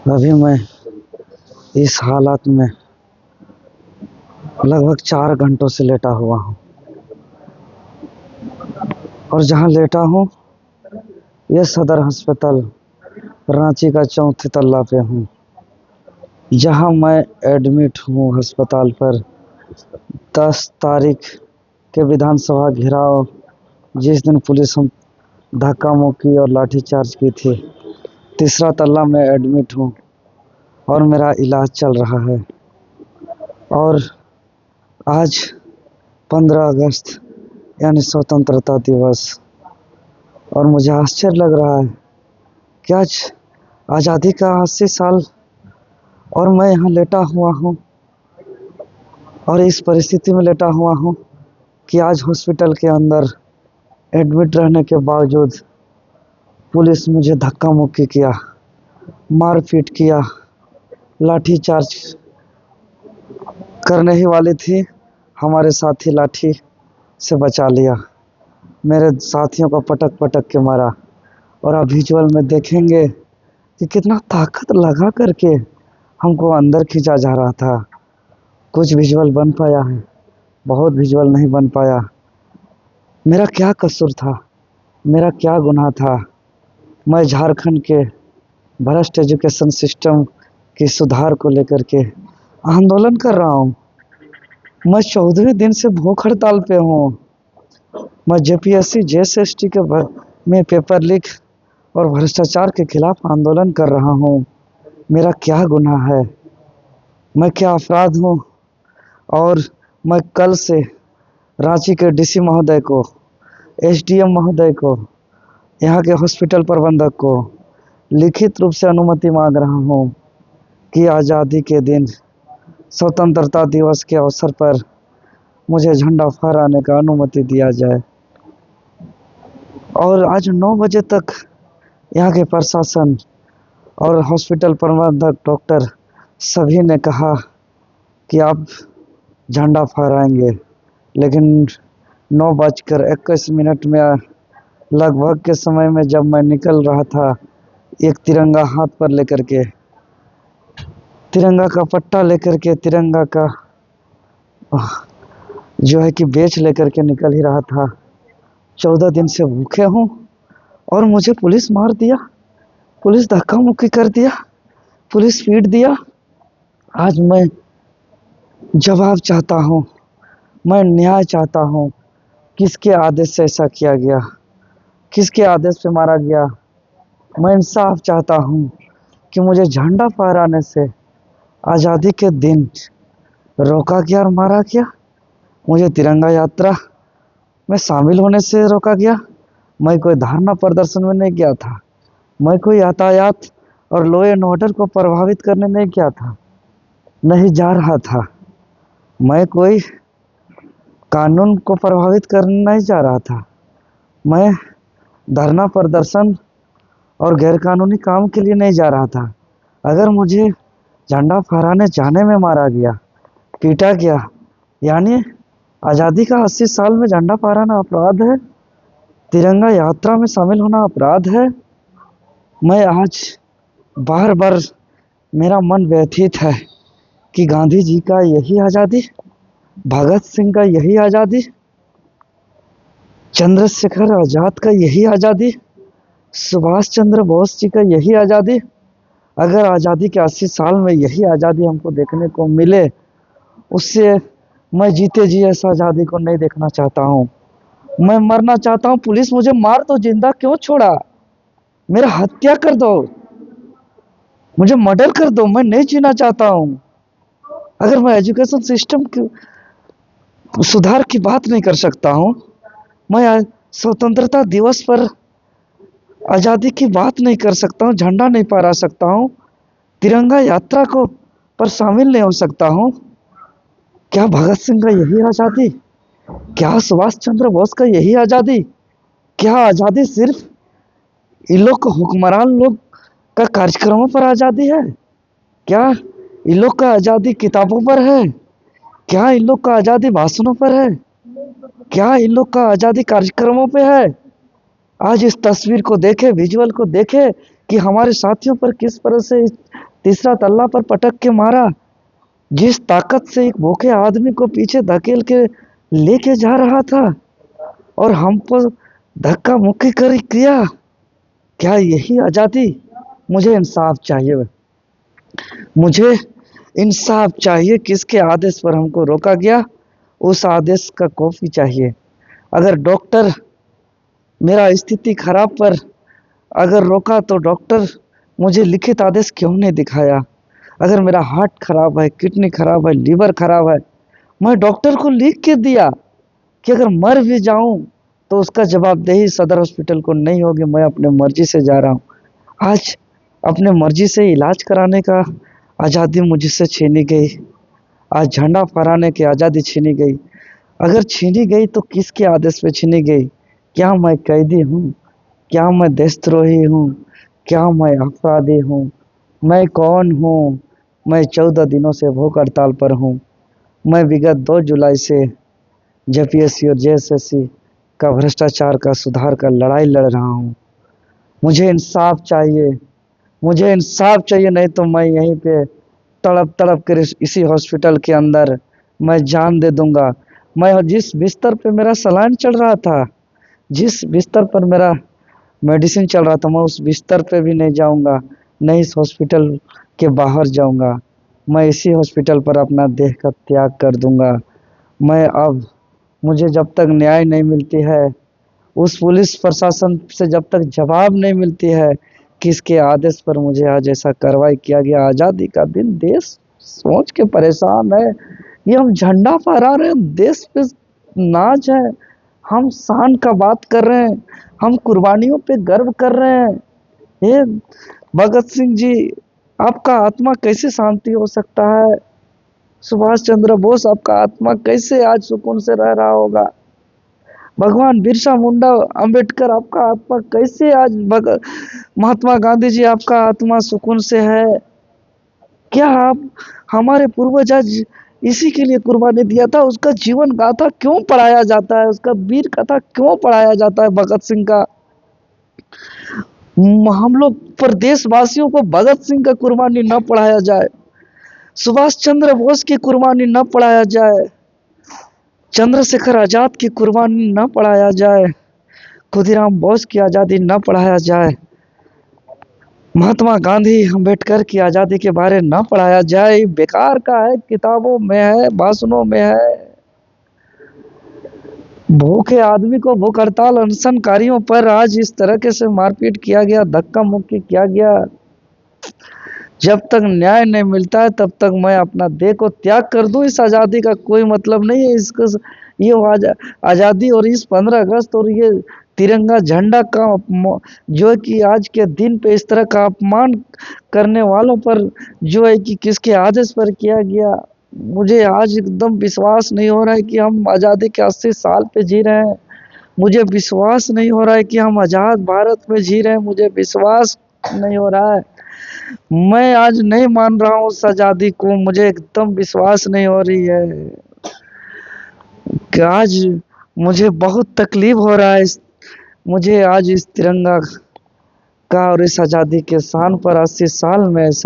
अभी मैं इस हालात में लगभग 4 घंटों से लेटा हुआ हूँ और जहाँ लेटा हूँ ये सदर अस्पताल रांची का चौथे तल्ला पे हूँ, जहाँ मैं एडमिट हूँ अस्पताल पर 10 तारीख के विधानसभा घेराव जिस दिन पुलिस हम धक्का मुक्की और लाठीचार्ज की थी। तीसरा तल्ला में एडमिट हूँ और मेरा इलाज चल रहा है। और आज 15 अगस्त यानी स्वतंत्रता दिवस, और मुझे आश्चर्य लग रहा है कि आज आज़ादी का 80 साल और मैं यहाँ लेटा हुआ हूँ और इस परिस्थिति में लेटा हुआ हूँ कि आज हॉस्पिटल के अंदर एडमिट रहने के बावजूद पुलिस मुझे धक्का मुक्की किया, मारपीट किया, लाठीचार्ज करने ही वाली थी। हमारे साथी लाठी से बचा लिया, मेरे साथियों को पटक पटक के मारा। और आप विजुअल में देखेंगे कि कितना ताकत लगा करके हमको अंदर खींचा जा रहा था। कुछ विजुअल बन पाया है, बहुत विजुअल नहीं बन पाया। मेरा क्या कसूर था, मेरा क्या गुनाह था? मैं झारखंड के भ्रष्ट एजुकेशन सिस्टम की सुधार को लेकर के आंदोलन कर रहा हूँ। मैं 14वें दिन से भूख हड़ताल पे हूँ। मैं जेपीएससी जेएसएसटी के में पेपर लीक और भ्रष्टाचार के खिलाफ आंदोलन कर रहा हूँ। मेरा क्या गुनाह है, मैं क्या अपराध हूँ? और मैं कल से रांची के डीसी महोदय को, एसडीएम महोदय को, यहाँ के हॉस्पिटल प्रबंधक को लिखित रूप से अनुमति मांग रहा हूँ कि आज़ादी के दिन स्वतंत्रता दिवस के अवसर पर मुझे झंडा फहराने का अनुमति दिया जाए। और आज 9 बजे तक यहाँ के प्रशासन और हॉस्पिटल प्रबंधक डॉक्टर सभी ने कहा कि आप झंडा फहराएंगे, लेकिन 9:21 में लगभग के समय में जब मैं निकल रहा था, एक तिरंगा हाथ पर लेकर के, तिरंगा का पट्टा लेकर के, तिरंगा का जो है कि बेच लेकर के निकल ही रहा था। 14 दिन से भूखे हूँ और मुझे पुलिस मार दिया, पुलिस धक्का मुक्की कर दिया, पुलिस पीट दिया। आज मैं जवाब चाहता हूँ, मैं न्याय चाहता हूँ। किसके आदेश से ऐसा किया गया, किसके आदेश पे मारा गया? मैं इंसाफ चाहता हूँ कि मुझे झंडा फहराने से आज़ादी के दिन रोका गया और मारा गया। मुझे तिरंगा यात्रा में शामिल होने से रोका गया। मैं कोई धरना प्रदर्शन में नहीं गया था, मैं कोई यातायात और लॉ एंड ऑर्डर को प्रभावित करने नहीं गया था, नहीं जा रहा था। मैं कोई कानून को प्रभावित करने नहीं जा रहा था। मैं धरना प्रदर्शन और गैरकानूनी काम के लिए नहीं जा रहा था। अगर मुझे झंडा फहराने जाने में मारा गया, पीटा गया, यानी आज़ादी का 80 साल में झंडा फहराना अपराध है, तिरंगा यात्रा में शामिल होना अपराध है। मैं आज बार बार मेरा मन व्यथित है कि गांधी जी का यही आज़ादी, भगत सिंह का यही आज़ादी, चंद्रशेखर आज़ाद का यही आज़ादी, सुभाष चंद्र बोस जी का यही आज़ादी, अगर आज़ादी के 80 साल में यही आज़ादी हमको देखने को मिले, उससे मैं जीते जी इस आज़ादी को नहीं देखना चाहता हूँ। मैं मरना चाहता हूँ। पुलिस मुझे मार तो जिंदा क्यों छोड़ा? मेरा हत्या कर दो, मुझे मर्डर कर दो, मैं नहीं जीना चाहता हूँ। अगर मैं एजुकेशन सिस्टम की सुधार की बात नहीं कर सकता हूँ, मैं स्वतंत्रता दिवस पर आज़ादी की बात नहीं कर सकता हूँ, झंडा नहीं फहरा सकता हूँ, तिरंगा यात्रा को पर शामिल नहीं हो सकता हूँ, क्या भगत सिंह का यही आज़ादी? क्या सुभाष चंद्र बोस का यही आज़ादी? क्या आज़ादी सिर्फ इन लोग को हुक्मरान लोग का कार्यक्रमों पर आज़ादी है? क्या इन लोग का आज़ादी किताबों पर है? क्या इन लोग का आज़ादी भाषणों पर है? क्या इन लोग का आज़ादी कार्यक्रमों पे है? आज इस तस्वीर को देखे, विजुअल को देखे कि हमारे साथियों पर किस तरह से इस तीसरा तल्ला पर पटक के मारा, जिस ताकत से एक भूखे आदमी को पीछे धकेल के लेके जा रहा था और हम पर धक्का मुक्की कर किया। क्या यही आजादी? मुझे इंसाफ चाहिए, मुझे इंसाफ चाहिए। किसके आदेश पर हमको रोका गया, उस आदेश का कॉपी चाहिए। अगर डॉक्टर मेरा स्थिति खराब पर अगर रोका तो डॉक्टर मुझे लिखित आदेश क्यों नहीं दिखाया? अगर मेरा हार्ट खराब है, किडनी खराब है, लीवर खराब है, मैं डॉक्टर को लिख के दिया कि अगर मर भी जाऊं तो उसका जवाबदेही सदर हॉस्पिटल को नहीं होगी, मैं अपने मर्जी से जा रहा हूं। आज अपने मर्जी से इलाज कराने का आज़ादी मुझसे छीनी गई। आज झंडा फहराने की आज़ादी छीनी गई। अगर छीनी गई तो किसके आदेश पे छीनी गई? क्या मैं कैदी हूँ? क्या मैं देशद्रोही हूँ? क्या मैं अपराधी हूँ? मैं कौन हूँ? मैं 14 दिनों से भूख हड़ताल पर हूँ। मैं विगत 2 जुलाई से जेपीएससी और जेएसएससी का भ्रष्टाचार का सुधार का लड़ाई लड़ रहा हूँ। मुझे इंसाफ चाहिए, मुझे इंसाफ चाहिए, नहीं तो मैं यहीं पे तड़प तड़प कर इसी हॉस्पिटल के अंदर मैं जान दे दूंगा। मैं जिस बिस्तर पे मेरा सलाइन चल रहा था, जिस बिस्तर पर मेरा मेडिसिन चल रहा था, मैं उस बिस्तर पे भी नहीं जाऊंगा, नहीं इस हॉस्पिटल के बाहर जाऊंगा। मैं इसी हॉस्पिटल पर अपना देह का त्याग कर दूंगा। मैं अब मुझे जब तक न्याय नहीं मिलती है, उस पुलिस प्रशासन से जब तक जवाब नहीं मिलती है किसके आदेश पर मुझे आज ऐसा कार्रवाई किया गया। आज़ादी का दिन, देश सोच के परेशान है। ये हम झंडा फहरा रहे हैं, देश पे नाज है, हम शान का बात कर रहे हैं, हम कुर्बानियों पे गर्व कर रहे हैं। ये भगत सिंह जी, आपका आत्मा कैसे शांति हो सकता है? सुभाष चंद्र बोस, आपका आत्मा कैसे आज सुकून से रह रहा होगा? भगवान बिरसा मुंडा, अंबेडकर, आपका आत्मा कैसे आज महात्मा गांधी जी, आपका आत्मा सुकून से है? क्या आप हमारे पूर्वज आज इसी के लिए कुर्बानी दिया था? उसका जीवन गाथा क्यों पढ़ाया जाता है? उसका वीर कथा क्यों पढ़ाया जाता है भगत सिंह का? हम लोग पर देशवासियों को भगत सिंह का कुर्बानी न पढ़ाया जाए, सुभाष चंद्र बोस की कुर्बानी न पढ़ाया जाए, चंद्रशेखर आजाद की कुर्बानी न पढ़ाया जाए, खुदीराम बोस की आज़ादी न पढ़ाया जाए, महात्मा गांधी अंबेडकर की आज़ादी के बारे न पढ़ाया जाए। बेकार का है, किताबों में है, भाषणों में है। भूखे आदमी को भूख हड़ताल अनशनकारियों पर आज इस तरह से मारपीट किया गया, धक्का मुक्की किया गया। जब तक न्याय नहीं मिलता है तब तक मैं अपना देह को त्याग कर दूं। इस आज़ादी का कोई मतलब नहीं है। इसको ये आज़ादी और इस 15 अगस्त और ये तिरंगा झंडा का जो है कि आज के दिन पे इस तरह का अपमान करने वालों पर जो है कि किसके आदेश पर किया गया, मुझे आज एकदम विश्वास नहीं हो रहा है कि हम आज़ादी के 80 साल पे जी रहे हैं। मुझे विश्वास नहीं हो रहा है कि हम आज़ाद भारत में जी रहे हैं। मुझे विश्वास नहीं हो रहा है। मैं आज नहीं मान रहा हूँ उस आज़ादी को। मुझे एकदम विश्वास नहीं हो रही है कि आज मुझे बहुत तकलीफ हो रहा है। मुझे आज इस तिरंगा का और इस आज़ादी के शान पर 80 साल में ऐसा